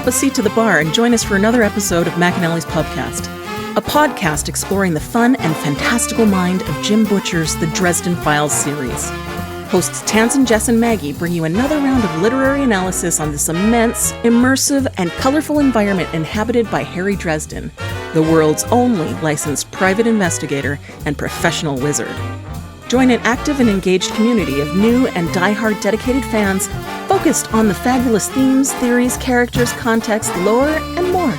up a seat to the bar and join us for another episode of McAnally's Pubcast, a podcast exploring the fun and fantastical mind of Jim Butcher's The Dresden Files series. Hosts Tansen, Jess, and Maggie bring you another round of literary analysis on this immense, immersive, and colorful environment inhabited by Harry Dresden, the world's only licensed private investigator and professional wizard. Join an active and engaged community of new and die-hard dedicated fans focused on the fabulous themes, theories, characters, context, lore, and more.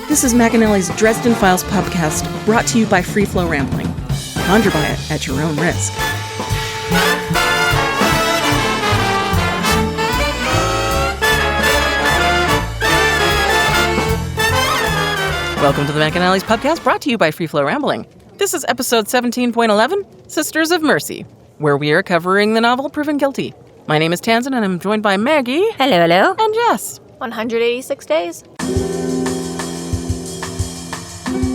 This is McAnally's Dresden Files Pubcast, brought to you by Free Flow Rambling. Conjure by it at your own risk. Welcome to the McAnally's Pubcast, brought to you by Free Flow Rambling. This is episode 17.11, Sisters of Mercy, where we are covering the novel Proven Guilty. My name is Tansen, and I'm joined by Maggie. Hello, hello. And Jess. 186 days.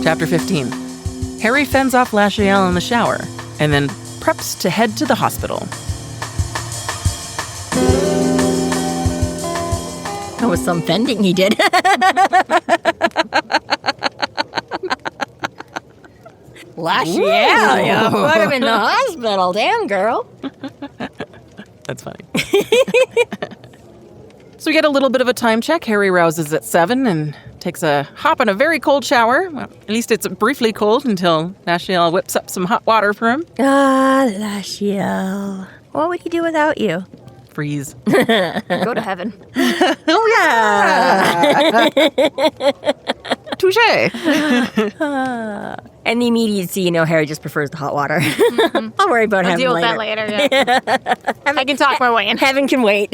Chapter 15. Harry fends off Lasciel in the shower, and then preps to head to the hospital. That was some fending he did. Lasciel, you put him in the hospital. Damn, girl. That's funny. So we get a little bit of a time check. Harry rouses at 7 and takes a hop in a very cold shower. Well, at least it's briefly cold until Lasciel whips up some hot water for him. Ah, Lasciel. What would he do without you? Freeze. Go to heaven. Oh, yeah. Touché. And the immediacy, Harry just prefers the hot water. Mm-hmm. I'll worry about I'll heaven deal with later. that later, yeah. I can talk my way in. Heaven can wait.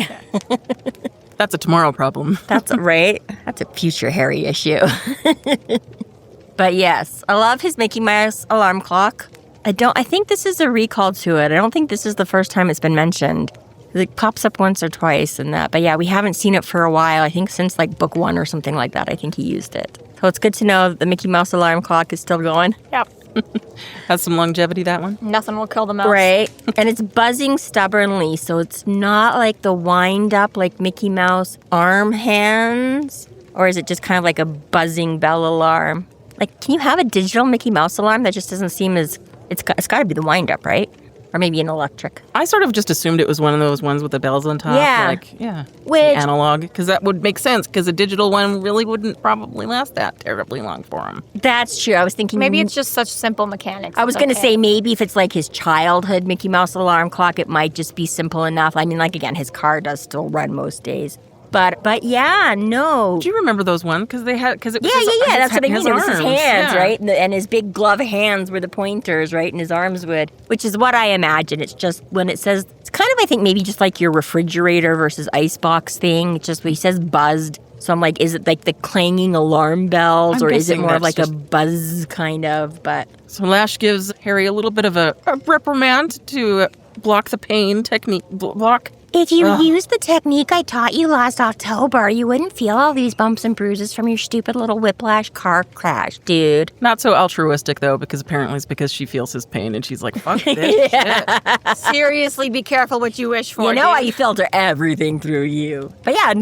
That's a tomorrow problem. That's right. That's a future Harry issue. But yes, I love his Mickey Mouse alarm clock. I think this is a recall to it. I don't think this is the first time it's been mentioned. It pops up once or twice in that. But yeah, we haven't seen it for a while. I think since book 1 or something like that, I think he used it. So it's good to know the Mickey Mouse alarm clock is still going. Yep. Has some longevity, that one. Nothing will kill the mouse. Right. And it's buzzing stubbornly, so it's not like the wind up like Mickey Mouse arm hands. Or is it just kind of like a buzzing bell alarm? Can you have a digital Mickey Mouse alarm that just doesn't seem as... It's got to be the wind up, right? Or maybe an electric. I sort of just assumed it was one of those ones with the bells on top. Yeah. The analog. Because that would make sense, because a digital one really wouldn't probably last that terribly long for him. That's true. I was thinking... Maybe it's just such simple mechanics. I was going to say maybe if it's like his childhood Mickey Mouse alarm clock, it might just be simple enough. I mean, again, his car does still run most days. But yeah, no. Do you remember those ones? Because it was Yeah. That's what I mean. It was his hands, right? And his big glove hands were the pointers, right? And his arms would, which is what I imagine. It's just when it says, it's kind of, I think, maybe just like your refrigerator versus icebox thing. It's just when he says buzzed. So I'm like, is it like the clanging alarm bells, or is it more of like a buzz kind of? But so Lash gives Harry a little bit of a reprimand to block the pain technique. If you use the technique I taught you last October, you wouldn't feel all these bumps and bruises from your stupid little whiplash car crash, dude. Not so altruistic, though, because apparently it's because she feels his pain, and she's like, fuck this shit. Seriously, be careful what you wish for. You know I filter everything through you. But yeah,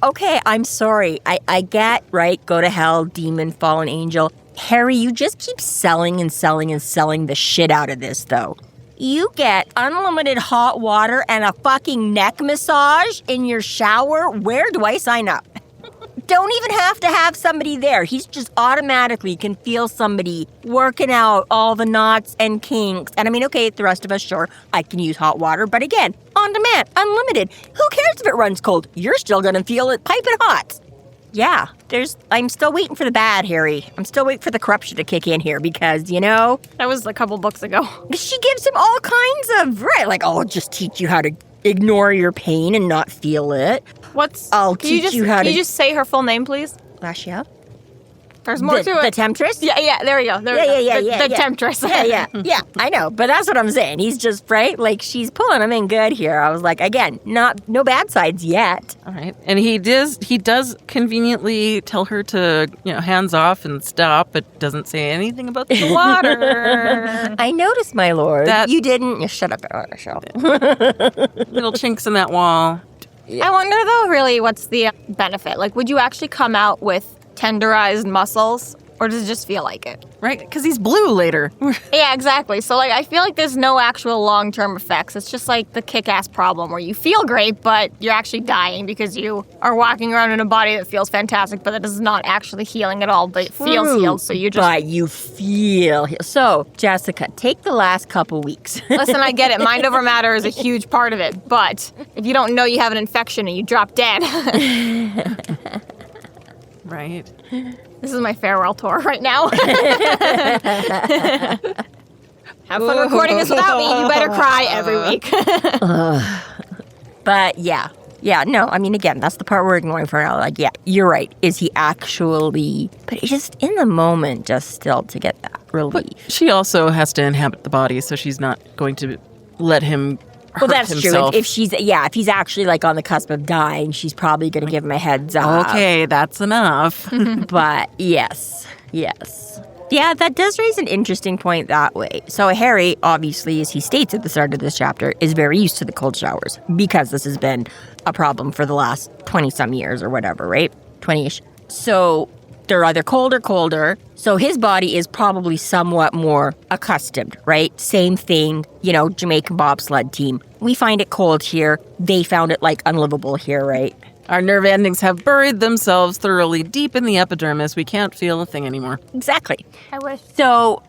okay, I'm sorry. I get, right, go to hell, demon, fallen angel. Harry, you just keep selling and selling and selling the shit out of this, though. You get unlimited hot water and a fucking neck massage in your shower. Where do I sign up? Don't even have to have somebody there. He's just automatically can feel somebody working out all the knots and kinks. And I mean, okay, the rest of us, sure, I can use hot water. But again, on demand, unlimited. Who cares if it runs cold? You're still going to feel it piping hot. Yeah, I'm still waiting for the bad, Harry. I'm still waiting for the corruption to kick in here because, That was a couple books ago. She gives him all kinds of, right, I'll just teach you how to ignore your pain and not feel it. Can you just say her full name, please? Lasciel? There's more to it. The Temptress? Yeah, there we go. The Temptress. Yeah, I know. But that's what I'm saying. He's just, right? She's pulling him in good here. I was like, again, no bad sides yet. All right. And he does conveniently tell her to, hands off and stop, but doesn't say anything about the water. I noticed, my lord. You didn't. Shut up, Lasciel. Little chinks in that wall. Yeah. I wonder, though, really, what's the benefit? Like, would you actually come out with tenderized muscles, or does it just feel like it? Right? Because he's blue later. Yeah, exactly. So, like, I feel like there's no actual long-term effects. It's just like the kick-ass problem where you feel great, but you're actually dying because you are walking around in a body that feels fantastic, but it is not actually healing at all, but it feels healed, so you just... But you feel healed. So, Jessica, take the last couple weeks. Listen, I get it. Mind over matter is a huge part of it, but if you don't know you have an infection and you drop dead... Right. This is my farewell tour right now. Have fun recording this without me. You better cry every week. But yeah, no, I mean, again, that's the part we're ignoring for now. Like, yeah, you're right. Is he actually, but it's just in the moment, just still to get that relief. But she also has to inhabit the body, so she's not going to let him hurt that's himself. true. If he's actually like on the cusp of dying, she's probably going to give him a heads up. Okay, that's enough. But yes. Yeah, that does raise an interesting point that way. So Harry, obviously, as he states at the start of this chapter, is very used to the cold showers because this has been a problem for the last 20-some years or whatever, right? 20-ish. So they're either cold or colder. So his body is probably somewhat more accustomed, right? Same thing, Jamaican bobsled team. We find it cold here. They found it, like, unlivable here, right? Our nerve endings have buried themselves thoroughly deep in the epidermis. We can't feel a thing anymore. Exactly. I wish. So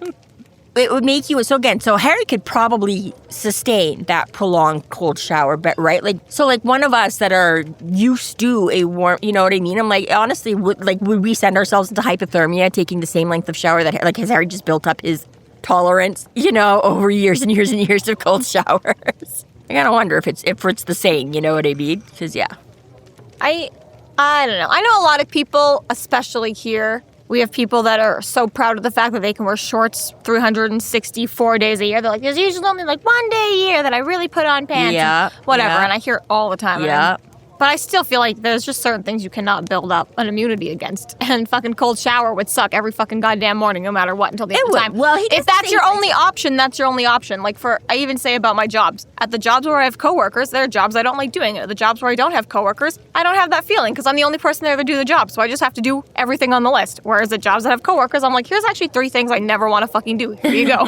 it would make you, so Harry could probably sustain that prolonged cold shower, but right? Like one of us that are used to a warm, you know what I mean? I'm like, honestly, would we send ourselves into hypothermia taking the same length of shower that, like, has Harry just built up his tolerance, over years and years and years of cold showers? I gotta wonder if it's the same, you know what I mean? Because, yeah. I don't know. I know a lot of people, especially here, we have people that are so proud of the fact that they can wear shorts 364 days a year. They're like, there's usually only like one day a year that I really put on pants. Yeah. And whatever. Yeah. And I hear it all the time. Yeah. But I still feel like there's just certain things you cannot build up an immunity against. And fucking cold shower would suck every fucking goddamn morning, no matter what, until the end of time. Well, if that's your only option, that's your only option. Like, I even say about my jobs. At the jobs where I have coworkers, there are jobs I don't like doing. At the jobs where I don't have coworkers, I don't have that feeling because I'm the only person there to do the job. So I just have to do everything on the list. Whereas at jobs that have coworkers, I'm like, here's actually 3 things I never want to fucking do. Here you go.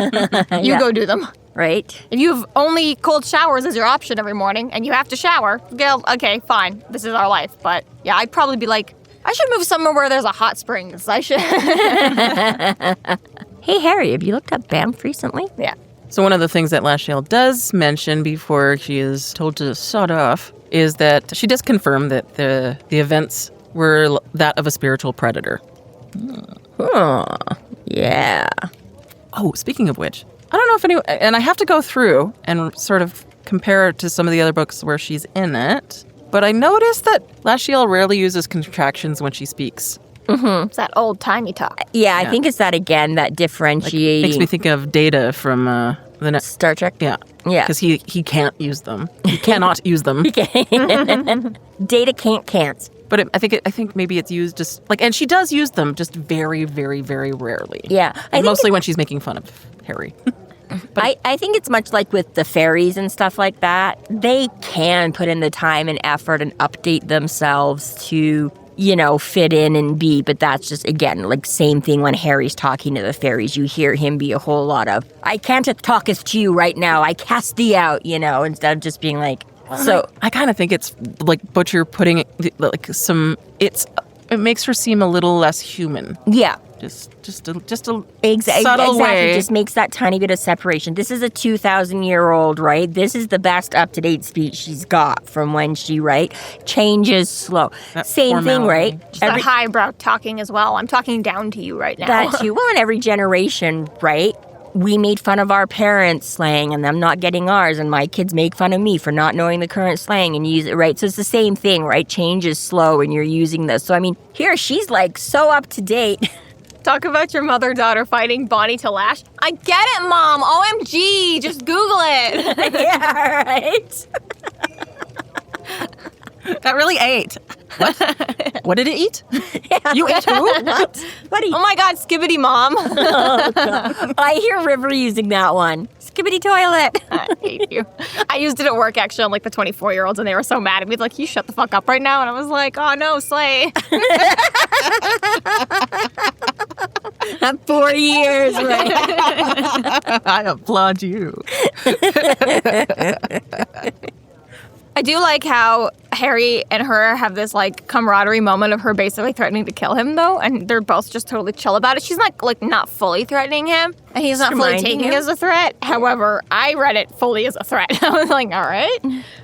You go do them. Right. If you have only cold showers as your option every morning and you have to shower, okay, fine. This is our life. But yeah, I'd probably be like, I should move somewhere where there's a hot springs. I should. Hey, Harry, have you looked up Banff recently? Yeah. So one of the things that Lasciel does mention before she is told to sod off is that she does confirm that the events were that of a spiritual predator. Huh. Yeah. Oh, speaking of which, I don't know if anyone, and I have to go through and sort of compare it to some of the other books where she's in it, but I noticed that Lasciel rarely uses contractions when she speaks. Mm-hmm. It's that old-timey talk. Yeah, I think it's that, again, that differentiating. Makes me think of Data from the next Star Trek. Yeah. Yeah. Because he can't use them. He cannot use them. Data can't. But I think maybe it's used just like, and she does use them just very, very, very rarely. Yeah. And mostly when she's making fun of Harry. But I think it's much like with the fairies and stuff like that. They can put in the time and effort and update themselves to, fit in and be. But that's just, again, like same thing when Harry's talking to the fairies. You hear him be a whole lot of, I can't talketh to you right now. I cast thee out, instead of just being like, so I kind of think it's like Butcher putting like it makes her seem a little less human. Yeah. Just a subtle exactly. way. Just makes that tiny bit of separation. This is a 2,000-year-old, right? This is the best up-to-date speech she's got from when she, right? Changes slow. That same formality. thing, right? Just that highbrow talking as well. I'm talking down to you right now. That too. Well, in every generation, right? We made fun of our parents' slang and them not getting ours, and my kids make fun of me for not knowing the current slang and use it, right? So it's the same thing, right? Change is slow and you're using this. So, I mean, here she's like so up to date. Talk about your mother-daughter fighting Bonnie to Lash. I get it, Mom. OMG. Just Google it. Yeah, right? That really ate. What? What did it eat? Yeah. You ate who? What? What do you? Oh my God, Skibbity Mom. Oh, God. I hear River using that one. skibbity toilet. I hate you. I used it at work, actually, on, like, the 24-year-olds, and they were so mad at me. Like, you shut the fuck up right now. And I was like, oh, no, Slay. 4 years, right? I applaud you. I do like how Harry and her have this, like, camaraderie moment of her basically threatening to kill him, though, and they're both just totally chill about it. She's not, like, not fully threatening him, and he's not fully taking it as a threat. However, I read it fully as a threat. I was like, all right,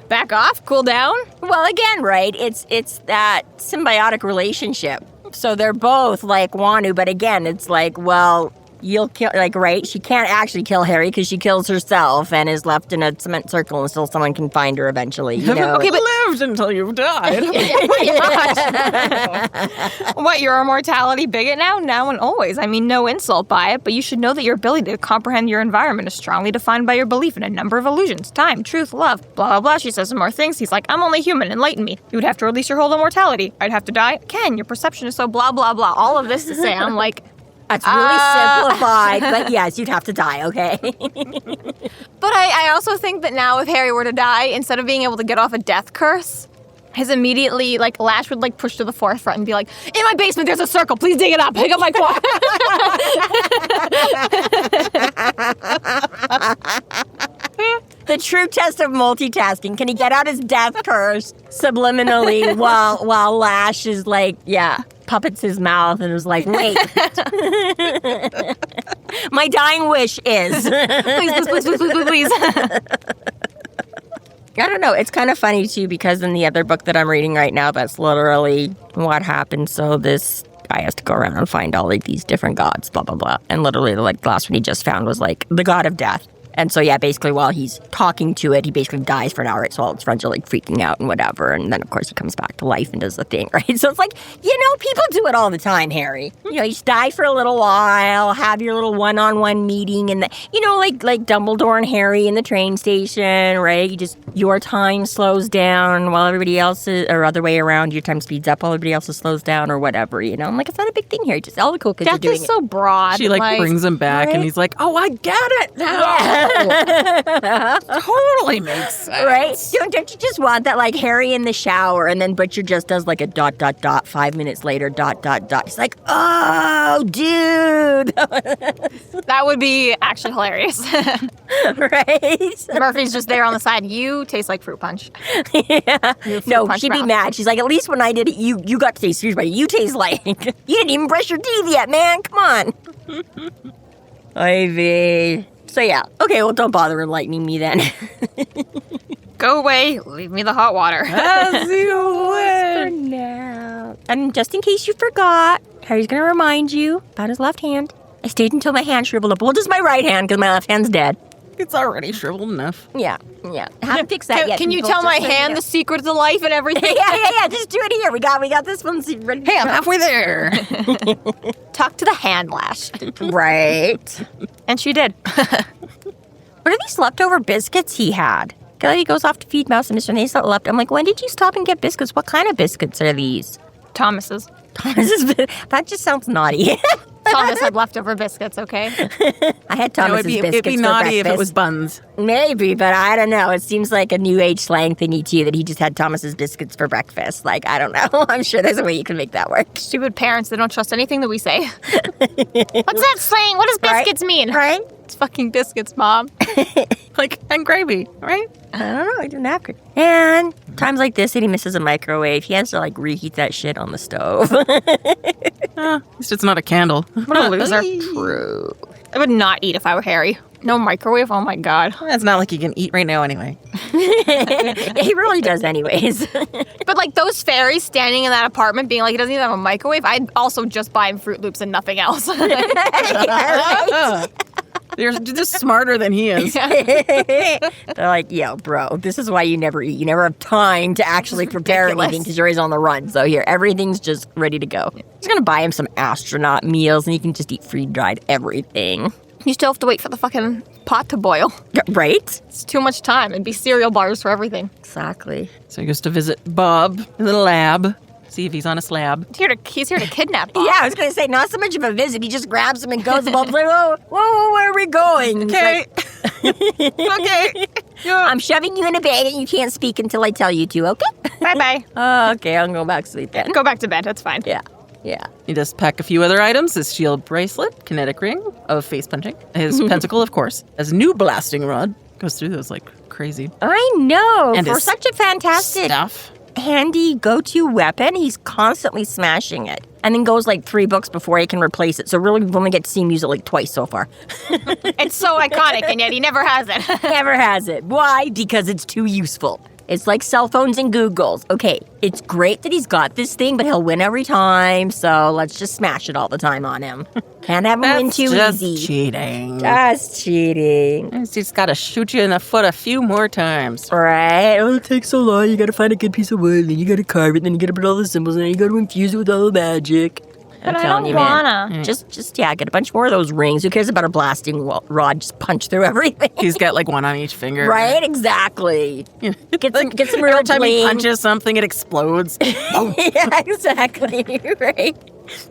back off, cool down. Well, again, right, it's that symbiotic relationship. So they're both, like, want to, but again, it's like, well, you'll kill, like, right? She can't actually kill Harry because she kills herself and is left in a cement circle until someone can find her eventually, you know? Okay, but lived until you've died. What, you're a mortality bigot now? Now and always. I mean, no insult by it, but you should know that your ability to comprehend your environment is strongly defined by your belief in a number of illusions. Time, truth, love, blah, blah, blah. She says some more things. He's like, I'm only human. Enlighten me. You would have to release your hold on mortality. I'd have to die. Ken, your perception is so blah, blah, blah. All of this to say, I'm like... That's really simplified, but yes, you'd have to die, okay? But I also think that now if Harry were to die, instead of being able to get off a death curse, his immediately, like, Lash would, like, push to the forefront and be like, in my basement there's a circle, please dig it up, pick up my claw. The true test of multitasking. Can he get out his death curse subliminally while Lash is like, puppets his mouth and is like, wait. My dying wish is. Please. I don't know. It's kind of funny, too, because in the other book that I'm reading right now, that's literally what happened. So this guy has to go around and find all like these different gods, blah, blah, blah. And literally, like, the last one he just found was, like, the god of death. And so, basically while he's talking to it, he basically dies for an hour. So all its friends are, like, freaking out and whatever. And then, of course, he comes back to life and does the thing, right? So it's like, people do it all the time, Harry. You just die for a little while, have your little one-on-one meeting. And, like Dumbledore and Harry in the train station, right? Your time slows down while everybody else is, or other way around, your time speeds up while everybody else's slows down or whatever, I'm like, it's not a big thing here. Just all the cool kids are doing it. Death is so broad. She, like, brings him back, right? And he's like, oh, I get it now. Yeah. Totally makes sense. Right? Don't you just want that, like, Harry in the shower, and then Butcher just does, like, a ... 5 minutes later, ... He's like, oh, dude. That would be actually hilarious. Right? Murphy's just there on the side. You taste like fruit punch. Yeah. No, she'd be mad. She's like, at least when I did it, you got to taste fruit punch. You taste like, you didn't even brush your teeth yet, man. Come on. Ivy. So yeah, okay, well, don't bother enlightening me then. Go away, leave me the hot water. As you wish. For now. And just in case you forgot, Harry's gonna remind you about his left hand. I stayed until my hand shriveled up. Well, just my right hand, because my left hand's dead. It's already shriveled enough. Yeah. Haven't fixed that yet. Can you tell my hand the secret to life and everything? Yeah. Just do it here. We got this one ready. Hey, I'm halfway there. Talk to the hand, Lash. Right. And she did. What are these leftover biscuits he had? He goes off to feed Mouse and Mr. Nace left. I'm like, when did you stop and get biscuits? What kind of biscuits are these? Thomas's. That just sounds naughty. Thomas had leftover biscuits, okay? I had Thomas's biscuits it'd be naughty if it was buns. Maybe, but I don't know. It seems like a new age slang thingy too, that he just had Thomas's biscuits for breakfast. Like, I don't know. I'm sure there's a way you can make that work. Stupid parents, they don't trust anything that we say. What's that slang? What does biscuits mean? Right? It's fucking biscuits, Mom. Like, and gravy, right? I don't know. I didn't have it. And times like this that he misses a microwave, he has to, like, reheat that shit on the stove. At least it's not a candle. What a loser. True. I would not eat if I were Harry. No microwave? Oh my god. It's not like you can eat right now anyway. Yeah, he really does anyways. But like those fairies standing in that apartment being like, he doesn't even have a microwave, I'd also just buy him Fruit Loops and nothing else. Yeah, right? They're just smarter than he is. They're like, yo, bro, this is why you never eat. You never have time to actually prepare anything because you're always on the run. So here, everything's just ready to go. He's going to buy him some astronaut meals and he can just eat freeze-dried everything. You still have to wait for the fucking pot to boil. Right? It's too much time. It'd be cereal bars for everything. Exactly. So he goes to visit Bob in the lab. See if he's on a slab. He's here to kidnap Bob. Yeah, I was going to say, not so much of a visit. He just grabs him and goes. Bob's like, whoa, where are we going? Okay. Like, Okay. I'm shoving you in a bag and you can't speak until I tell you to, okay? Bye-bye. Okay, I'll go back to sleep then. Go back to bed. That's fine. Yeah. You just pack a few other items: his shield bracelet, kinetic ring of face punching, his pentacle, of course, his new blasting rod. Goes through those like crazy. I know. And for his such a fantastic, stuff. handy go-to weapon, he's constantly smashing it. And then goes like 3 books before he can replace it. So really, we've only get to see him use it like twice so far. It's so iconic, and yet he never has it. Never has it. Why? Because it's too useful. It's like cell phones and Googles. Okay, it's great that he's got this thing, but he'll win every time. So let's just smash it all the time on him. Can't have him win too just easy. cheating. Just cheating. He's just got to shoot you in the foot a few more times. Right? Oh, it takes so long. You gotta find a good piece of wood, then you gotta carve it, then you gotta put all the symbols, and then you gotta infuse it with all the magic. But I telling don't you, man. wanna. Just get a bunch more of those rings. Who cares about a blasting rod? Just punch through everything. He's got like one on each finger. Right? Exactly. Get some real Every time he bling. punches something, it explodes. Yeah, exactly. Right?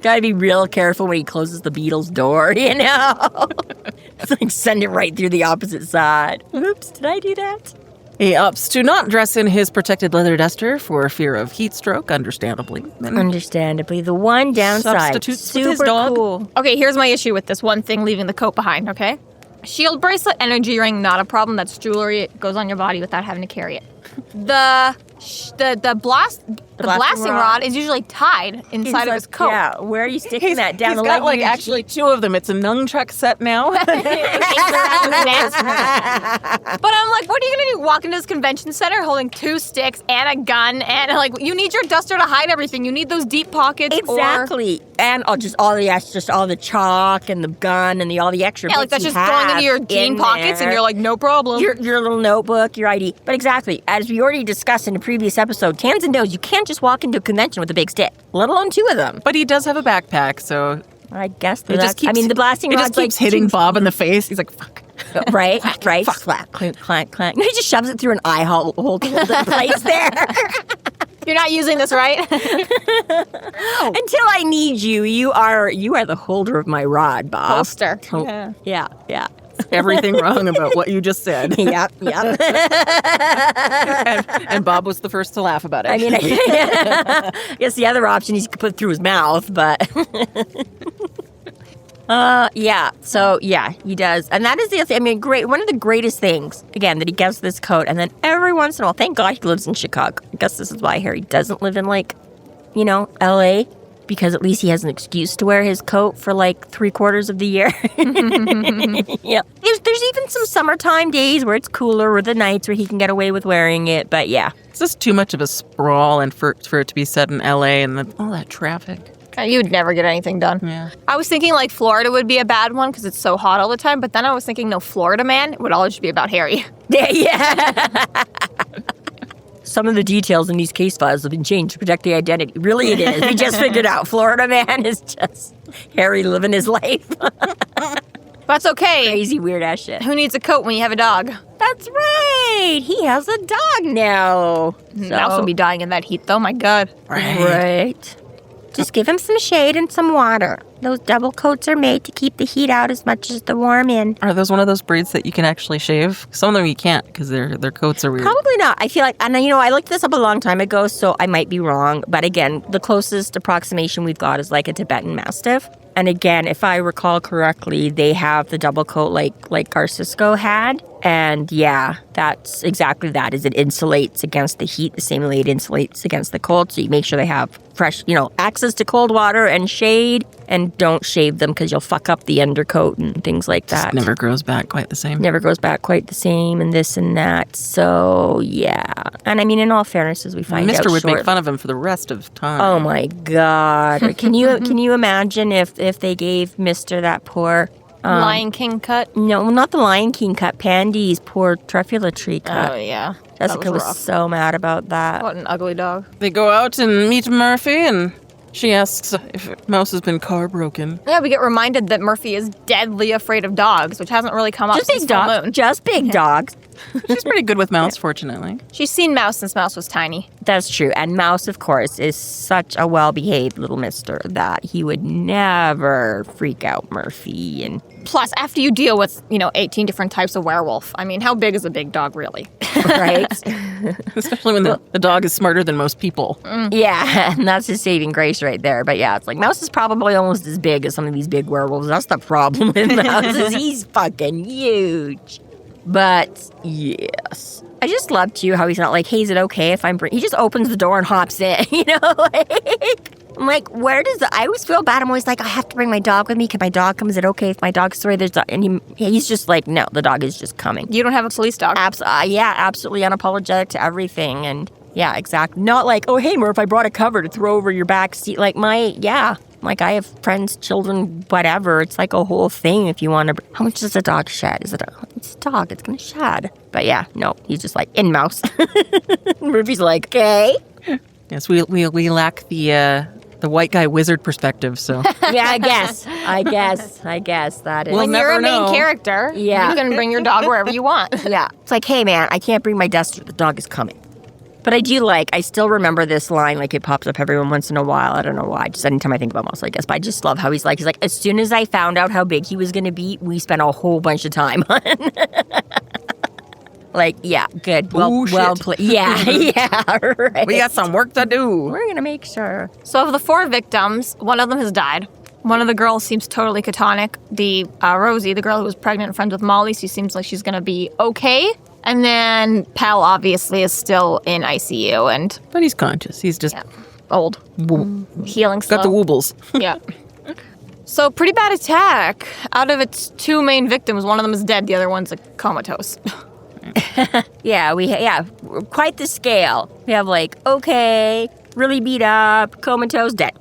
Gotta be real careful when he closes the Beatles' door, you know? It's like send it right through the opposite side. Oops, did I do that? He opts to not dress in his protected leather duster for fear of heat stroke, understandably. Understandably. The one downside. Substitutes with super his dog. cool. Okay, here's my issue with this one thing, leaving the coat behind, okay? Shield bracelet, energy ring, not a problem. That's jewelry. It goes on your body without having to carry it. The blasting rod is usually tied inside of his coat. Yeah, where are you sticking that? Down He's the got leg? like actually 2 of them. It's a nunchuck set now. But I'm like, what are you gonna do? Walk into this convention center holding 2 sticks and a gun, and like, you need your duster to hide everything. You need those deep pockets. Exactly. And all the chalk and the gun and all the extra Yeah, like bits that's you just going have into your jean in pockets, there. and you're like, no problem. Your little notebook, your ID. But exactly, as we already discussed in a previous episode, Tanzan knows you can't just walk into a convention with a big stick, let alone 2 of them. But he does have a backpack, so I guess it just keeps, the blasting it rod's just keeps like hitting Bob in the face. He's like, fuck. Right, right. Slap, clink, clank, clank. No, he just shoves it through an eye hole to hold it in place there. You're not using this right. Until I need you, you are the holder of my rod, Bob. Holster. Oh, yeah. Everything wrong about what you just said. Yep. And Bob was the first to laugh about it. I mean, I guess the other option is he could put it through his mouth, but... yeah. So, yeah, he does. And that is the other thing. I mean, one of the greatest things, again, that he gets this coat, and then every once in a while, thank God he lives in Chicago. I guess this is why Harry doesn't live in, like, L.A., because at least he has an excuse to wear his coat for, like, 3/4 of the year. Yeah. There's even some summertime days where it's cooler, or the nights where he can get away with wearing it, but yeah. It's just too much of a sprawl, and for it to be set in L.A. and all that traffic. You'd never get anything done. Yeah. I was thinking like Florida would be a bad one because it's so hot all the time, but then I was thinking no, Florida man, it would all just be about Harry. Yeah. Some of the details in these case files have been changed to protect the identity. Really it is. We just figured out Florida man is just Harry living his life. That's okay. Crazy weird ass shit. Who needs a coat when you have a dog? That's right. He has a dog now. Mouse will be dying in that heat though, my God. Right. Just give him some shade and some water. Those double coats are made to keep the heat out as much as the warm in. Are those one of those breeds that you can actually shave? Some of them you can't because their coats are weird. Probably not. I feel like, and I looked this up a long time ago, so I might be wrong. But again, the closest approximation we've got is like a Tibetan Mastiff. And again, if I recall correctly, they have the double coat like Garcisco had. And yeah, that's exactly that. Is it insulates against the heat the same way it insulates against the cold. So you make sure they have fresh, access to cold water and shade. And don't shave them because you'll fuck up the undercoat and things like that. Just never grows back quite the same. Never goes back quite the same and this and that. So, yeah. And I mean, in all fairness, as we find out Mister would shortly. make fun of him for the rest of time. Oh, my God. Can you imagine if they gave Mr. that poor... Lion King cut? No, not the Lion King cut. Pandy's poor Truffula tree cut. Oh, yeah. Jessica was so mad about that. What an ugly dog. They go out and meet Murphy, and she asks if Mouse has been car broken. Yeah, we get reminded that Murphy is deadly afraid of dogs, which hasn't really come up Just since big Full dogs. Moon. Just big dogs. She's pretty good with Mouse, fortunately. She's seen Mouse since Mouse was tiny. That's true. And Mouse, of course, is such a well-behaved little mister that he would never freak out Murphy. And Plus, after you deal with, 18 different types of werewolf, I mean, how big is a big dog really? right? Especially when the dog is smarter than most people. Yeah, and that's his saving grace right there. But yeah, it's like Mouse is probably almost as big as some of these big werewolves. That's the problem with Mouse is he's fucking huge. But yes. I just love too how he's not like, hey, is it okay if he just opens the door and hops in, I'm like, where does I always feel bad. I'm always like, I have to bring my dog with me. Can my dog come? Is it okay if my dog's sorry? And he's just like, no, the dog is just coming. You don't have a police dog? Yeah, absolutely unapologetic to everything. And yeah, exactly. Not like, oh, hey, Murph, I brought a cover to throw over your back seat. Like Like, I have friends, children, whatever. It's like a whole thing if you want to. How much does a dog shed? It's a dog. It's going to shed. But yeah, no, he's just like, in Mouse. Murphy's like, okay. Yes, we lack the white guy wizard perspective, so. Yeah, I guess that is. We'll when you're a never main know. character, Yeah. you can bring your dog wherever you want. Yeah. It's like, hey, man, I can't bring my duster. The dog is coming. But I still remember this line, like it pops up every once in a while. I don't know why. Just anytime I think about Mouse, I guess. But I just love how he's like, as soon as I found out how big he was going to be, we spent a whole bunch of time on Like, yeah, good. Well played. Yeah, right. We got some work to do. We're going to make sure. So of the 4 victims, one of them has died. One of the girls seems totally catatonic. The Rosie, the girl who was pregnant and friends with Molly, she seems like she's going to be okay. And then Pal obviously is still in ICU But he's conscious. He's just old. Healing slow. got the woobles. Yeah. So pretty bad attack. Out of its 2 main victims, one of them is dead. The other one's comatose. Yeah, quite the scale. We have okay, really beat up, comatose, dead.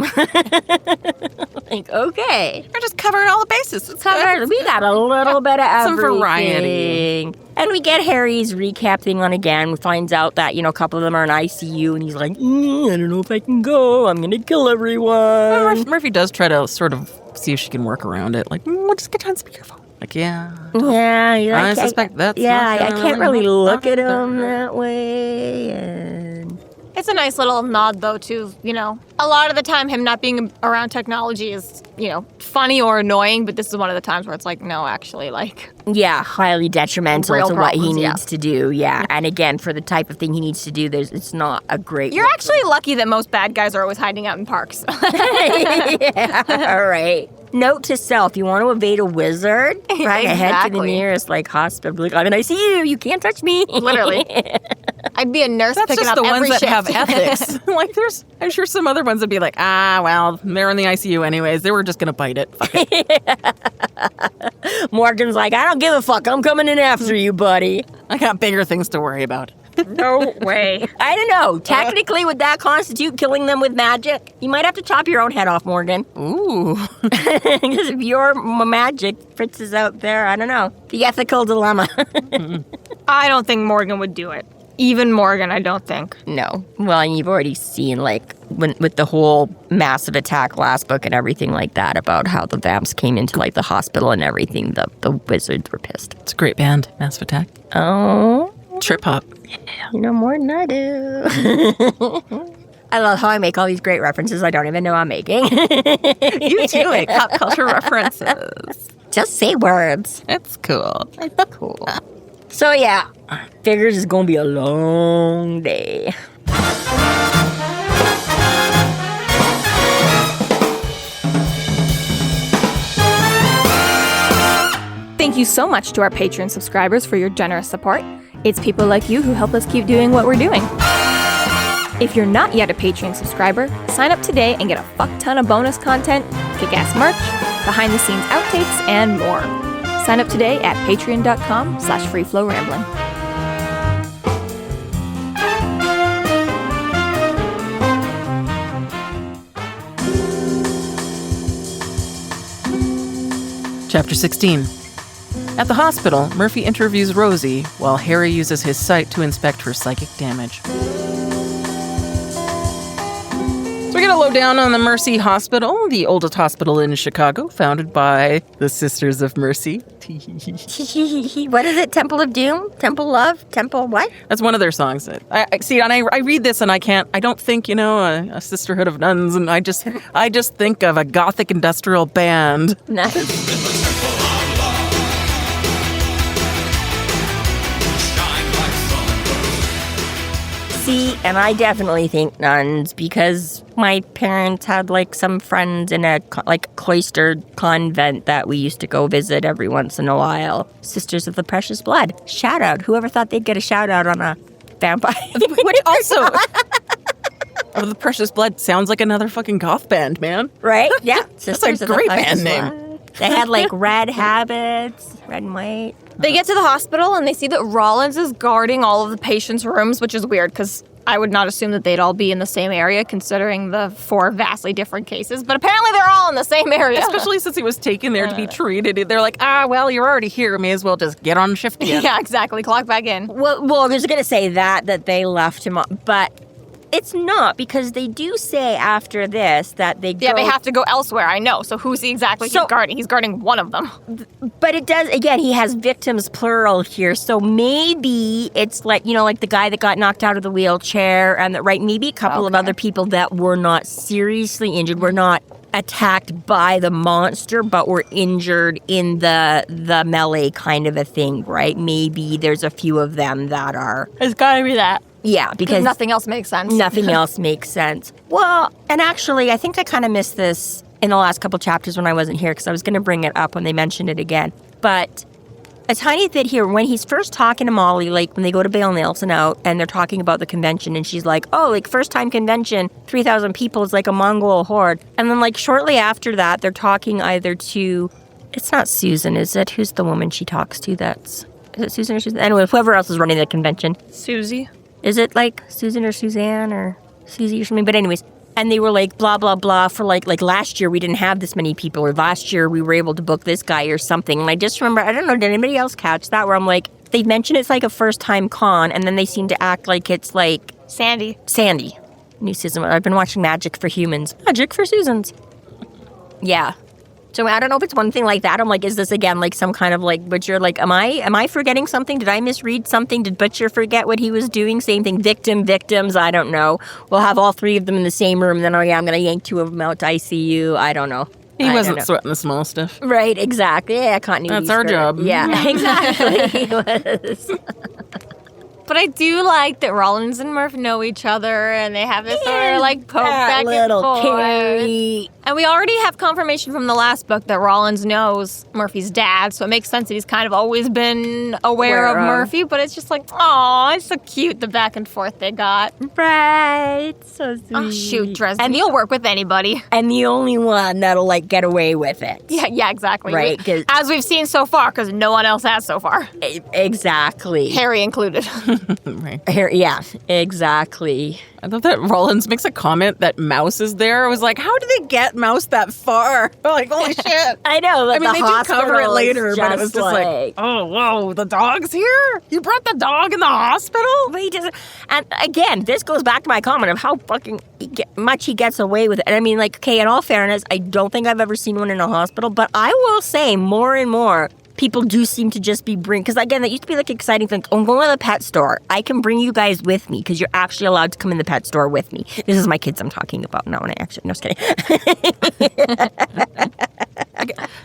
Okay. We're just covering all the bases. It's good. We got a little bit of everything. Some variety. And we get Harry's recap thing on again. We finds out that, a couple of them are in ICU, and he's like, I don't know if I can go. I'm going to kill everyone. Well, Murphy does try to sort of see if she can work around it. Like, we'll just get on speakerphone. Like, yeah. Yeah. I suspect that's Yeah, not I can't really help. look at him that way. And It's a nice little nod, though, to, a lot of the time him not being around technology is, funny or annoying, but this is one of the times where it's like, no, actually, yeah, highly detrimental Real to what he problems, yeah. needs to do. Yeah, and again, for the type of thing he needs to do, it's not a great. You're actually lucky that most bad guys are always hiding out in parks. Yeah, all right. Note to self: you want to evade a wizard, right? Head to the Exactly. nearest hospital. I'm in ICU. You can't touch me. Literally. I'd be a nurse That's picking just up the ones every that shift. have ethics. I'm sure some other ones would be like, well, they're in the ICU anyways. They were just going to bite it. Fuck it. Morgan's like, I don't give a fuck. I'm coming in after you, buddy. I got bigger things to worry about. No way. I don't know. Technically, would that constitute killing them with magic? You might have to chop your own head off, Morgan. Ooh. Because if your magic, Fritz is out there, I don't know. The ethical dilemma. I don't think Morgan would do it. Even Morgan, I don't think. No. Well, and you've already seen, with the whole massive attack last book and everything like that, about how the vamps came into, the hospital and everything. The wizards were pissed. It's a great band, Massive Attack. Oh. Trip hop. You know more than I do. I love how I make all these great references I don't even know I'm making. You too make pop culture references. Just say words. It's cool. It's cool. So yeah, figures it's gonna be a long day. Thank you so much to our Patreon subscribers for your generous support. It's people like you who help us keep doing what we're doing. If you're not yet a Patreon subscriber, sign up today and get a fuck ton of bonus content, kick-ass merch, behind-the-scenes outtakes, and more. Sign up today at patreon.com/freeflowrambling. Chapter 16. At the hospital, Murphy interviews Rosie while Harry uses his sight to inspect her psychic damage. So We're going to low down on the Mercy Hospital, the oldest hospital in Chicago, founded by the Sisters of Mercy. What is it? Temple of Doom? Temple Love? Temple what? That's one of their songs. I see, and I read this and I don't think, a sisterhood of nuns, and I just think of a gothic industrial band. Nice. See, and I definitely think nuns because my parents had some friends in a cloistered convent that we used to go visit every once in a while. Sisters of the Precious Blood. Shout out. Whoever thought they'd get a shout out on a vampire. Which also, of the Precious Blood sounds like another fucking goth band, man. Right? Yeah. That's a great band name. They had red habits, red and white. They get to the hospital and they see that Rollins is guarding all of the patients' rooms, which is weird because I would not assume that they'd all be in the same area considering the 4 vastly different cases. But apparently they're all in the same area. Especially since he was taken there to be treated. They're like, well, you're already here. May as well just get on shift again. Yeah, exactly. Clock back in. Well, I was going to say that they left him up, but it's not because they do say after this that they go... Yeah, they have to go elsewhere, I know. So who's he exactly he's guarding? He's guarding one of them. But it does, again, he has victims plural here. So maybe it's like the guy that got knocked out of the wheelchair and maybe a couple of other people that were not seriously injured, were not attacked by the monster, but were injured in the melee kind of a thing, right? Maybe there's a few of them that are... It's gotta be that. Yeah, because nothing else makes sense. Nothing else makes sense. Well, and actually, I think I kind of missed this in the last couple chapters when I wasn't here because I was going to bring it up when they mentioned it again. But a tiny bit here, when he's first talking to Molly, when they go to bail Nelson out and they're talking about the convention, and she's like, first time convention, 3,000 people is like a Mongol horde. And then shortly after that, they're talking either to, it's not Susan, is it? Who's the woman she talks to is it Susan or Susan? Anyway, whoever else is running the convention. Susie. Is it Susan or Suzanne or Susie or something? But anyways, and they were blah, blah, blah for last year we didn't have this many people, or last year we were able to book this guy or something. And I just remember, I don't know, did anybody else catch that? Where I'm they mention it's a first-time con, and then they seem to act like it's Sandy. New Susan. I've been watching Magic for Humans. Magic for Susans. Yeah. So I don't know if it's one thing like that. I'm is this again some kind of Butcher? Am I forgetting something? Did I misread something? Did Butcher forget what he was doing? Same thing. Victims. I don't know. We'll have all 3 of them in the same room. Then I'm gonna yank 2 of them out to ICU. I don't know. He wasn't sweating the small stuff. Right. Exactly. Yeah. Continuity. That's our job. Yeah. Exactly. He was. But I do like that Rollins and Murph know each other, and they have this sort of poke back and forth. Carrie. And we already have confirmation from the last book that Rollins knows Murphy's dad, so it makes sense that he's kind of always been aware of Murphy, but it's just aw, it's so cute, the back and forth they got. Right. So sweet. Oh, shoot, Dresden. And you'll work with anybody. And the only one that'll, get away with it. Yeah, exactly. Right. As we've seen so far, because no one else has so far. Exactly. Harry included. Right. Yeah, exactly. I love that Rollins makes a comment that Mouse is there. I was how did they get Mouse that far? Holy shit. I know, but they do cover it later, but it was just oh, whoa, the dog's here? You brought the dog in the hospital? But he doesn't. And again, this goes back to my comment of how fucking much he gets away with it. And I mean, okay, in all fairness, I don't think I've ever seen one in a hospital, but I will say more and more, people do seem to just be because again, that used to be exciting thing. I'm going to the pet store. I can bring you guys with me because you're actually allowed to come in the pet store with me. This is my kids I'm talking about. No, just kidding.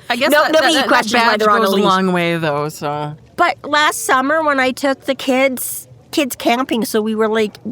I guess nobody questions why they're on a goes a leash. long way though. So, but last summer when I took the kids camping, so we were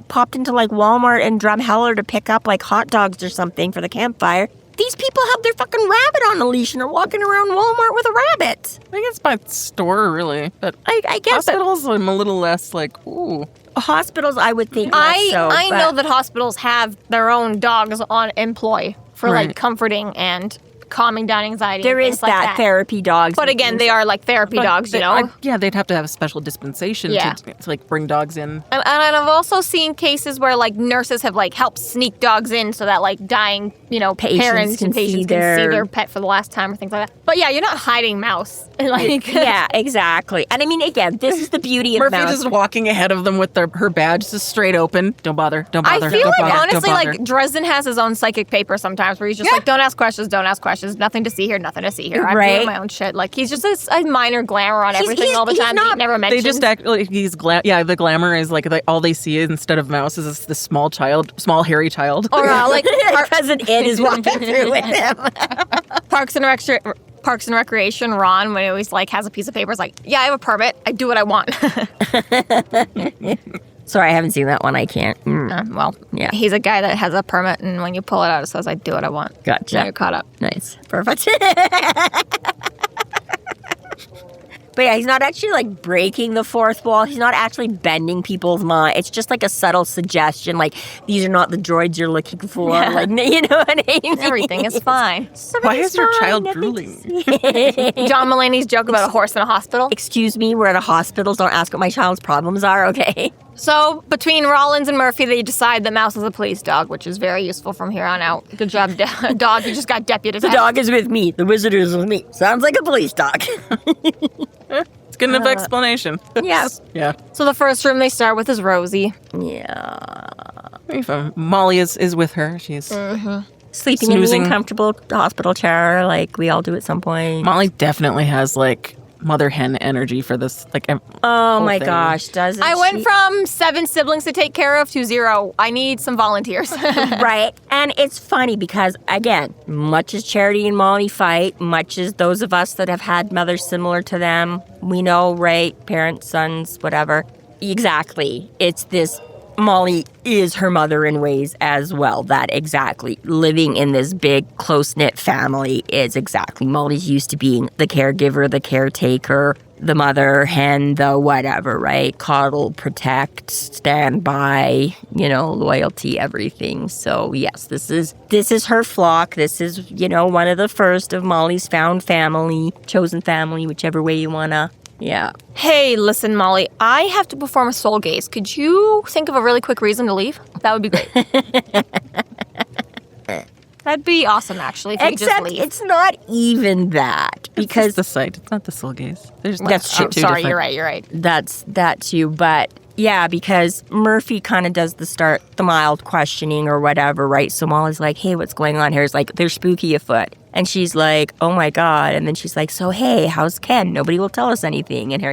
popped into Walmart and Drumheller to pick up hot dogs or something for the campfire. These people have their fucking rabbit on a leash and are walking around Walmart with a rabbit. I think it's by store, really. But I guess hospitals, I'm a little less ooh. Hospitals, I would think less so. I know that hospitals have their own dogs on employ for Right. comforting and calming down anxiety. There and is things like that therapy dogs. But again, they are like therapy dogs, you know? Yeah, they'd have to have a special dispensation to like bring dogs in. And I've also seen cases where like nurses have like helped sneak dogs in so that like dying, parents and patients can see their pet for the last time or things like that. But yeah, you're not hiding Mouse. Like yeah, exactly. And I mean, again, this is the beauty of Murphy Mouse. just walking ahead of them with her badge just straight open. Don't bother. I feel like honestly, like Dresden has his own psychic paper sometimes where he's just like, don't ask questions. Nothing to see here. Nothing to see here. I'm doing my own shit. Like he's just a minor glamour on everything all the time. He never mentions. They just act like he's the glamour is like all they see is instead of Mouse is this small hairy child. Or like our cousin Ed is walking through with him. Parks and Recreation, Ron, when he always like has a piece of paper, is like, yeah, I have a permit. I do what I want. Sorry, I haven't seen that one. I can't. He's a guy that has a permit, and when you pull it out, it says, I do what I want. Gotcha. Now you're caught up. Nice. Perfect. But yeah, he's not actually like breaking the fourth wall. He's not actually bending people's mind. It's just like a subtle suggestion, like these are not the droids you're looking for. Yeah. Like, you know what I mean? Everything is fine. Why is your child drooling? John Mulaney's joke about a horse in a hospital. Excuse me, we're at a hospital. Don't ask what my child's problems are, okay? So between Rollins and Murphy, they decide that Mouse is a police dog, which is very useful from here on out. Good job, dog. You just got deputized. The dog is with me. The wizard is with me. Sounds like a police dog. It's good enough explanation. Yeah. Yeah. So the first room they start with is Rosie. Yeah. Molly is with her. She's sleeping snoozing. in the uncomfortable hospital chair like we all do at some point. Molly definitely has like mother hen energy for this. Like, oh my gosh, doesn't I went from 7 siblings to take care of to 0. I need some volunteers. Right. And it's funny because, again, much as Charity and Molly fight, much as those of us that have had mothers similar to them, we know, right? Parents, sons, whatever. Exactly. It's this. Molly is her mother in ways as well. That exactly. Living in this big, close-knit family is exactly. Molly's used to being the caregiver, the caretaker, the mother hen, the whatever, right? Coddle, protect, stand by, loyalty, everything. So, yes, this is her flock. This is, one of the first of Molly's found family, chosen family, whichever way you want to. Yeah. Hey, listen, Molly, I have to perform a soul gaze. Could you think of a really quick reason to leave? That would be great. That'd be awesome, actually, if you just leave. It's not even that. Because it's the sight. It's not the soul gaze. That's true. Sorry, you're right. That's that too. But yeah, because Murphy kind of does the mild questioning or whatever, right? So Molly's like, hey, what's going on? Harry's like, they're spooky afoot. And she's like, oh my God. And then she's like, so hey, how's Ken? Nobody will tell us anything. And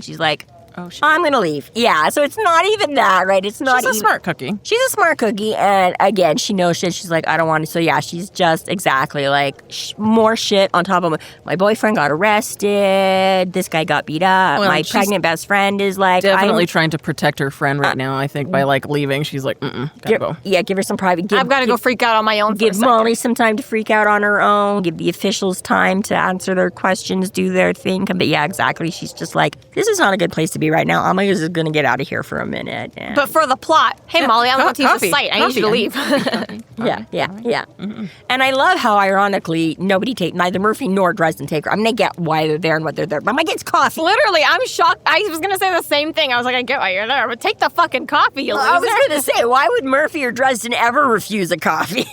she's like, oh, shit. I'm going to leave. Yeah, so it's not even that, right? It's not She's a smart cookie. She's a smart cookie. And again, she knows shit. She's like, I don't want to. So yeah, she's just exactly like more shit on top of my boyfriend got arrested. This guy got beat up. My pregnant best friend is like. Definitely trying to protect her friend right now, I think, by like leaving. She's like, gotta go. Yeah, give her some private. I've got to go freak out on my own. Give Molly some time to freak out on her own. Give the officials time to answer their questions, do their thing. But yeah, exactly. She's just like, this is not a good place to be right now. I'm just going to get out of here for a minute. But for the plot, hey, Molly, I'm going to use the site. I need you to leave. Yeah. Mm-hmm. And I love how, ironically, neither Murphy nor Dresden take her. I mean, I get why they're there and what they're there. But Mama gets coffee. Literally, I'm shocked. I was going to say the same thing. I was like, I get why you're there, but take the fucking coffee, you loser. I was going to say, why would Murphy or Dresden ever refuse a coffee?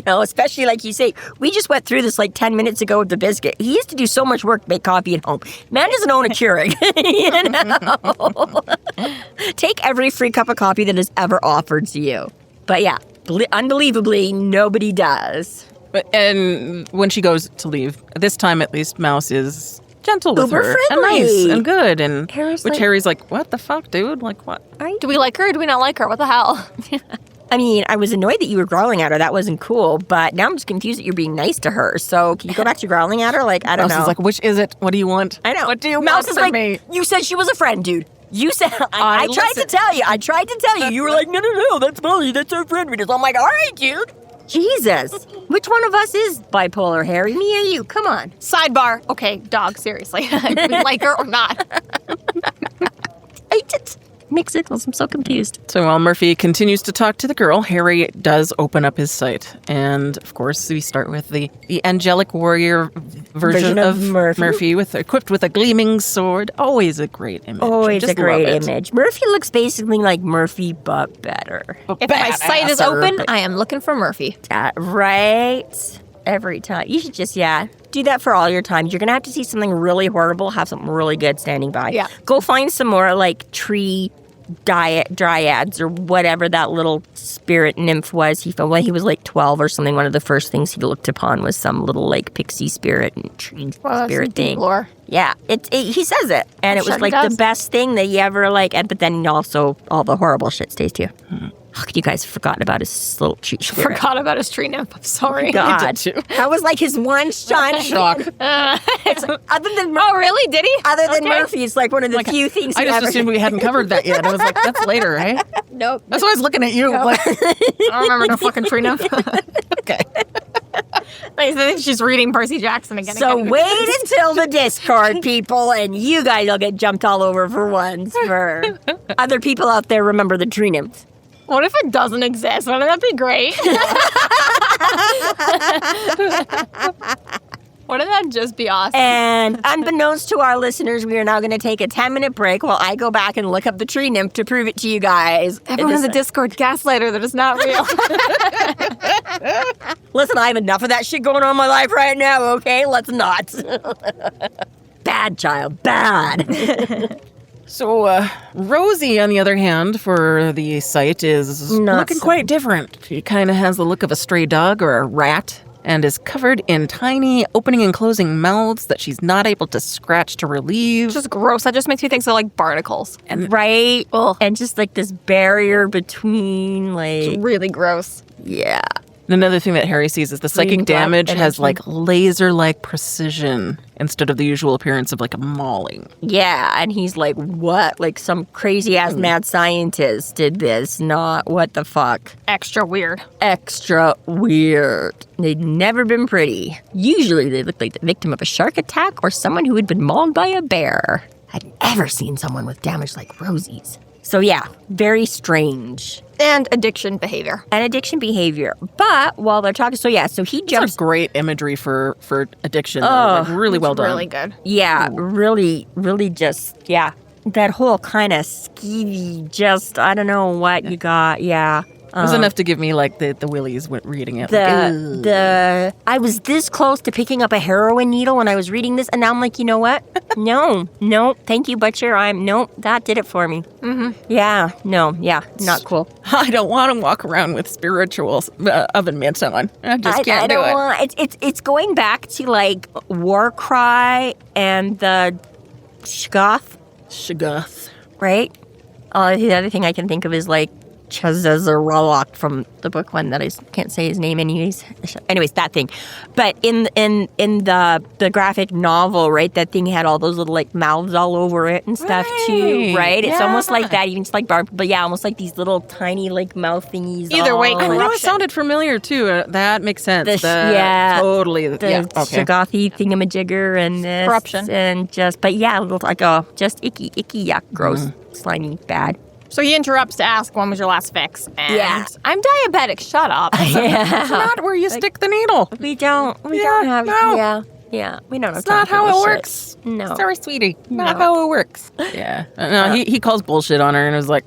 Especially like you say, we just went through this like 10 minutes ago with the biscuit. He used to do so much work to make coffee at home. Man doesn't own a Keurig, Take every free cup of coffee that is ever offered to you. But yeah, unbelievably, nobody does. And when she goes to leave, this time at least, Mouse is gentle with Uber her. friendly. And nice and good. And Harry's like, what the fuck, dude? Like, what? Do we like her or do we not like her? What the hell? I mean, I was annoyed that you were growling at her. That wasn't cool. But now I'm just confused that you're being nice to her. So can you go back to growling at her? Like, I don't know. Mouse is like, which is it? What do you want? I know. What do you Mouse want is from like, me? You said she was a friend, dude. You said, I tried to tell you. I tried to tell you. You were like, no, that's Molly. That's our friend. I'm like, all right, dude. Jesus. Which one of us is bipolar, Harry? Me or you? Come on. Sidebar. Okay, dog, seriously. Do we like her or not? Makes it. I'm so confused. So while Murphy continues to talk to the girl, Harry does open up his sight. And, of course, we start with the angelic warrior version of Murphy equipped with a gleaming sword. Always a great image. Always a great image. Murphy looks basically like Murphy, but better. If my sight is open, I am looking for Murphy. Right? Every time. You should just, do that for all your times. You're going to have to see something really horrible, have something really good standing by. Yeah. Go find some more, like, tree dryads or whatever that little spirit nymph was. He found when he was, like, 12 or something. One of the first things he looked upon was some little, like, pixie spirit and tree spirit thing. Lore. Yeah, he says it. And it was, like, the best thing that you ever, like, but then also all the horrible shit stays too. Oh, you guys forgot about his little tree spirit. Forgot about his tree nymph. I'm sorry. God. That was like his one shine. Shock. Other than Oh, really? Did he? Other than Murphy, it's like one of the few things I just assumed we hadn't covered that yet. I was like, that's later, right? Nope. That's why I was looking at you. Nope. Like, I don't remember no fucking tree nymph. okay. I think she's reading Percy Jackson again. So wait until the Discord, people, and you guys will get jumped all over for once. For other people out there, remember the tree nymph. What if it doesn't exist? Wouldn't that be great? Wouldn't that just be awesome? And unbeknownst to our listeners, we are now going to take a 10-minute break while I go back and look up the tree nymph to prove it to you guys. Everyone in the Discord gaslighter that is not real. Listen, I have enough of that shit going on in my life right now, okay? Let's not. Bad child, bad. So, Rosie, on the other hand, for the site, is looking quite different. She kind of has the look of a stray dog or a rat and is covered in tiny opening and closing mouths that she's not able to scratch to relieve. Just gross. That just makes me think of like barnacles. Right? Ugh. And just like this barrier between, like... It's really gross. Yeah. And another thing that Harry sees is the psychic damage has like laser-like precision instead of the usual appearance of like a mauling. Yeah, and he's like, what? Like some crazy-ass mad scientist did this, not what the fuck. Extra weird. Extra weird. They'd never been pretty. Usually they look like the victim of a shark attack or someone who had been mauled by a bear. I'd never seen someone with damage like Rosie's. So yeah, very strange. And addiction behavior. But while they're talking, so he jumps. That's great imagery for addiction. Oh, like really well done. Really good. Yeah, really just, that whole kind of skeevy, just, I don't know what you got, yeah. It was enough to give me like the willies reading it. I was this close to picking up a heroin needle when I was reading this, and now I'm like, you know what? No, thank you, Butcher. That did it for me. Mm-hmm. Yeah, not cool. I don't want to walk around with spiritual oven mitts on. I just can't do it. It's going back to like Warcry and the Shoggoth, right? The other thing I can think of is like Chazazaralak from the book one that I can't say his name anyways, that thing. But in the graphic novel, right, that thing had all those little like mouths all over it and stuff too, right? It's almost like that, even just like barb, but almost like these little tiny like mouth thingies. Either way, it sounded familiar too. That makes sense. Totally. Shoggothi thingamajigger and this corruption and just, but like just icky, yuck, gross, slimy, bad. So he interrupts to ask, when was your last fix? And I'm diabetic. Shut up. It's not where you stick the needle. We don't have... No. Yeah, we don't know. It's not how it works. No. Sorry, sweetie. Not how it works. Yeah. No, he calls bullshit on her and was like,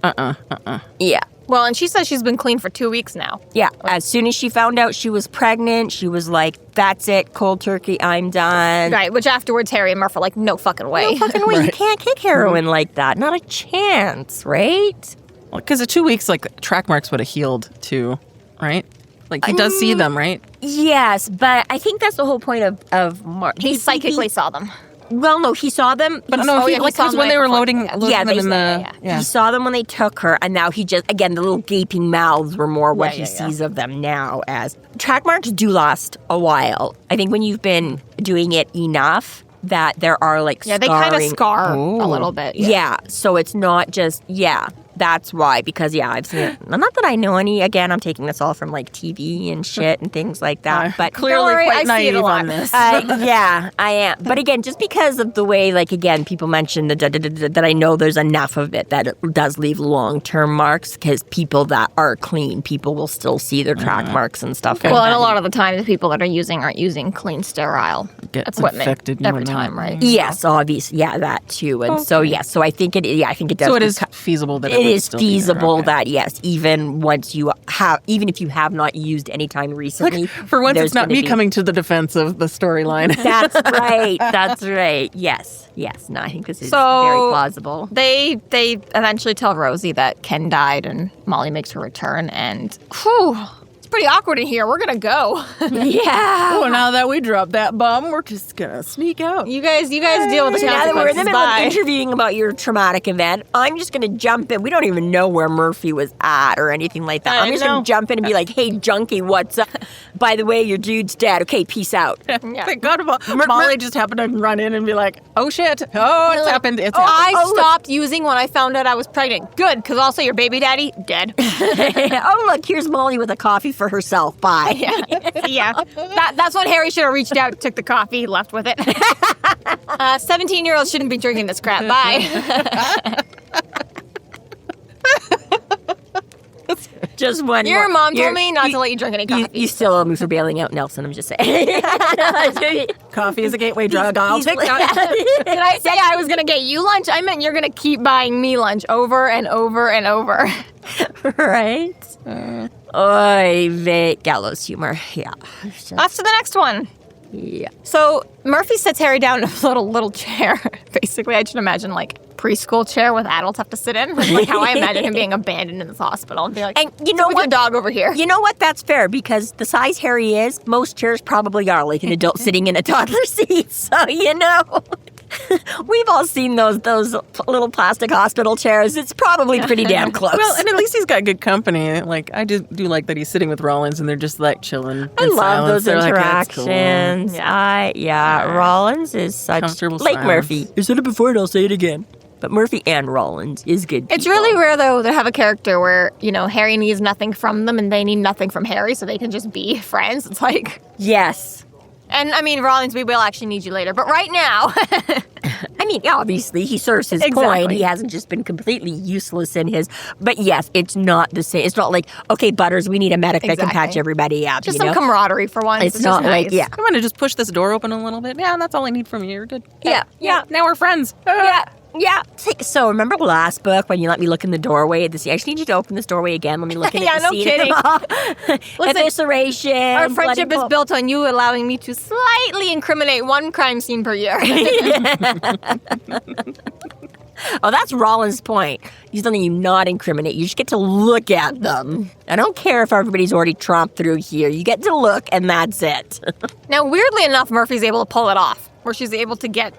Yeah. Well, and she says she's been clean for 2 weeks now. Yeah. As soon as she found out she was pregnant, she was like, that's it, cold turkey, I'm done. Right, which afterwards Harry and Murph are like, no fucking way. No fucking way. Right. You can't kick heroin like that. Not a chance, right? Well, because the 2 weeks, like, track marks would have healed too, right? Like, he does see them, right? Yes, but I think that's the whole point of Mark. He psychically saw them. Well, no, he saw them. But no, he saw them when they were loading them in the... He saw them when they took her, and now he just, again, the little gaping mouths were more what he sees of them now as. Track marks do last a while. I think when you've been doing it enough that there are, like, scarring. They kind of scar a little bit. Yeah, so it's not just, That's why, because, yeah, I've seen it. Not that I know any. Again, I'm taking this all from, like, TV and shit and things like that. But clearly worry, quite I see it naive a lot. on this. yeah, I am. But again, just because of the way, like, again, people mention that I know there's enough of it that it does leave long-term marks, because people that are clean, people will still see their track marks and stuff like Well, and that. a lot of the time, the people that aren't using clean, sterile Gets equipment infected every when time, that- right? Yes, obviously. Yeah, that too. And so, yes, so I think it does. So it is feasible that It would is still be there. feasible Okay. that, yes, even if you have not used any time recently. For once, there's it's not gonna me be- coming to the defense of the storyline. That's right. That's right. Yes. No, I think this is So- very plausible. They eventually tell Rosie that Ken died and Molly makes her return, and whew, it's pretty awkward in here. We're gonna go. Yeah. Oh, now that we dropped that bomb, we're just gonna sneak out. You guys deal with the So now that we're in consequences. the middle of Bye. interviewing about your traumatic event, I'm just going to jump in. We don't even know where Murphy was at or anything like that. I'm just going to jump in and be like, hey, junkie, what's up? By the way, your dude's dead. Okay, peace out. Thank God Molly just happened to run in and be like, oh shit, it's happened, it's happened. I stopped using when I found out I was pregnant. Good, because also your baby daddy, dead. Oh, look, here's Molly with a coffee for herself. Bye. Yeah. That's when Harry should have reached out, took the coffee, left with it. 17-year-olds shouldn't be drinking this crap. Bye. Just one Your more. mom told me not to let you drink any coffee. You still owe me for bailing out Nelson, I'm just saying. Coffee is a gateway drug, I'll take that. Did I say I was going to get you lunch? I meant you're going to keep buying me lunch over and over and over. Right? Oy vey. Gallows humor. Yeah. Off to the next one. Yeah. So Murphy sits Harry down in a little chair. Basically, I should imagine like preschool chair with adults have to sit in. Like how I imagine him being abandoned in this hospital and be like, And you know "With what? your dog over here." You know what? That's fair, because the size Harry is, most chairs probably are like an adult sitting in a toddler seat. So, we've all seen those little plastic hospital chairs. It's probably pretty damn close. Well, and at least he's got good company. Like, I do like that he's sitting with Rollins and they're just like chilling. I love those They're like, "That's cool." interactions. Rollins is such Comfortable like silence. Murphy. I said it before and I'll say it again. But Murphy and Rollins is good. It's people. really rare, though, to have a character where, Harry needs nothing from them and they need nothing from Harry, so they can just be friends. It's like, Yes. and I mean, Rollins, we will actually need you later, but right now, I mean, obviously, he serves his Exactly. point. He hasn't just been completely useless in his. But yes, it's not the same. It's not like, okay, Butters, we need a medic that can Exactly. patch everybody up. just you know? some camaraderie for once. It's just not like, nice. yeah. I want to just push this door open a little bit. Yeah, that's all I need from you. You're good. Yeah. Now we're friends. Yeah. So remember last book when you let me look in the doorway? I just need you to open this doorway again. Let me look in it Yeah, to no see kidding. it. Evisceration. Our friendship bloody is built on you allowing me to slightly incriminate one crime scene per year. Oh, that's Rollins' point. He's letting you not incriminate. You just get to look at them. I don't care if everybody's already tromped through here. You get to look, and that's it. Now, weirdly enough, Murphy's able to pull it off, where she's able to get,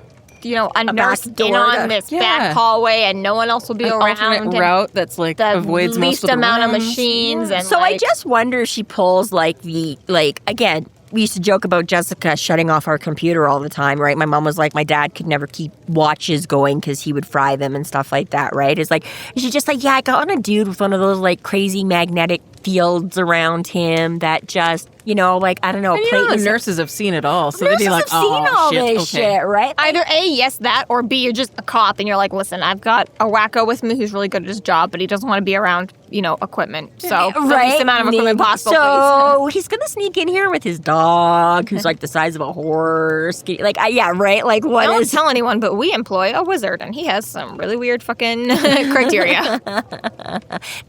a nurse back in door on to- this Yeah. back hallway, and no one else will be An around. alternate and route that's like the avoids least most of the amount of rooms. machines, and So I just wonder if she pulls again, we used to joke about Jessica shutting off our computer all the time, right? My mom was like, my dad could never keep watches going because he would fry them and stuff like that, right? It's like, she's just like, yeah, I got on a dude with one of those like crazy magnetic fields around him that just, I don't know. And the nurses have seen it all, so they'd be like, have seen all this shit, right? either A, yes, that, or B, you're just a cop, and you're like, listen, I've got a wacko with me who's really good at his job, but he doesn't want to be around, equipment. So, the least amount of equipment possible, please. So he's gonna sneak in here with his dog, who's like the size of a horse. Like, yeah, right? Like, what Don't is? tell anyone, but we employ a wizard, and he has some really weird fucking criteria.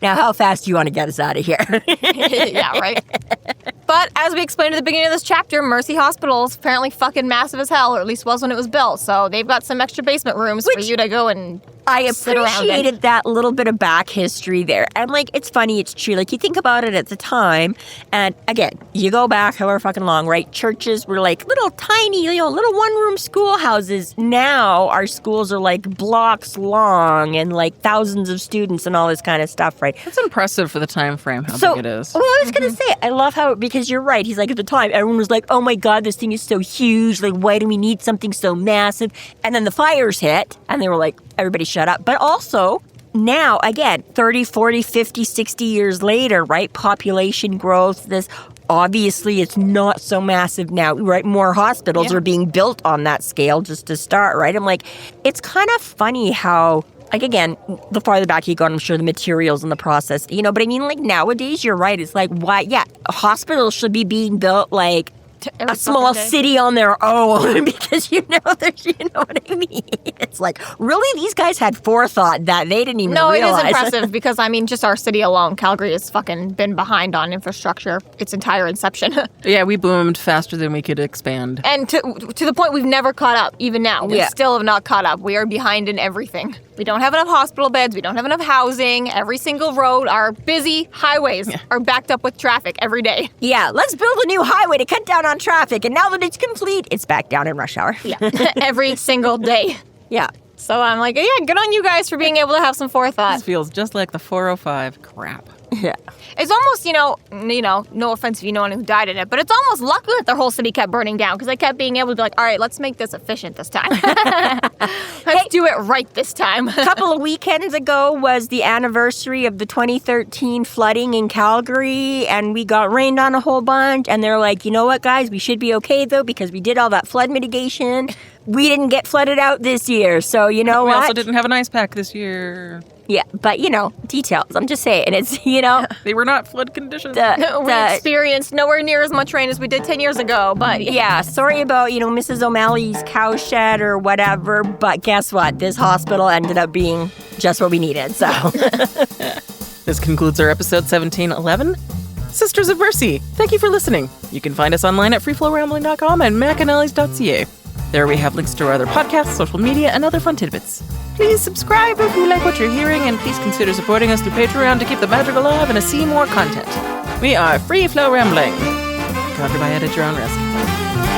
Now, how fast do you want to get us out of here? Yeah, right. But as we explained at the beginning of this chapter, Mercy Hospital is apparently fucking massive as hell, or at least was when it was built. So they've got some extra basement rooms for you to go and I sit around in. appreciated that little bit of back history there. And, it's funny, it's true. Like, you think about it at the time, and again, you go back however fucking long, right? Churches were like little tiny, little one-room schoolhouses. Now, our schools are like blocks long and like thousands of students and all this kind of stuff, right? It's impressive for the time frame how big it is. Well, I was going to say, I love how, because you're right. He's like, at the time, everyone was like, oh my God, this thing is so huge. Like, why do we need something so massive? And then the fires hit, and they were like, everybody shut up. But also, now, again, 30, 40, 50, 60 years later, right? Population growth, this, obviously it's not so massive now, right? More hospitals are being built on that scale just to start, right? I'm like, it's kind of funny how, like, again, the farther back you go, I'm sure the materials and the process, but I mean, like, nowadays, you're right. It's like, why? Yeah, hospitals should be being built like a small city on their own because, there's, what I mean? It's like, really? These guys had forethought that they didn't even realize. No, it is impressive because, I mean, just our city alone, Calgary has fucking been behind on infrastructure its entire inception. Yeah, we boomed faster than we could expand. And to the point we've never caught up, even now. We still have not caught up. We are behind in everything. We don't have enough hospital beds. We don't have enough housing. Every single road, our busy highways are backed up with traffic every day. Yeah, let's build a new highway to cut down on traffic. And now that it's complete, it's back down in rush hour. Yeah, every single day. Yeah. So I'm like, yeah, good on you guys for being able to have some forethought. This feels just like the 405. Crap. Yeah. It's almost, no offense if you know anyone who died in it, but it's almost lucky that their whole city kept burning down because they kept being able to be like, all right, let's make this efficient this time. Let's do it right this time. A couple of weekends ago was the anniversary of the 2013 flooding in Calgary, and we got rained on a whole bunch, and they're like, you know what, guys, we should be okay, though, because we did all that flood mitigation. We didn't get flooded out this year, so you know what? We also didn't have an ice pack this year. Yeah, but, details. I'm just saying. It's, They were not flood conditions. We experienced nowhere near as much rain as we did 10 years ago, but... Yeah, sorry about, Mrs. O'Malley's cow shed or whatever, but guess what? This hospital ended up being just what we needed, so... This concludes our episode 1711, Sisters of Mercy. Thank you for listening. You can find us online at freeflowrambling.com and McAnallys.ca. There we have links to our other podcasts, social media, and other fun tidbits. Please subscribe if you like what you're hearing, and please consider supporting us through Patreon to keep the magic alive and to see more content. We are Free Flow Rambling. Covered by at your own risk.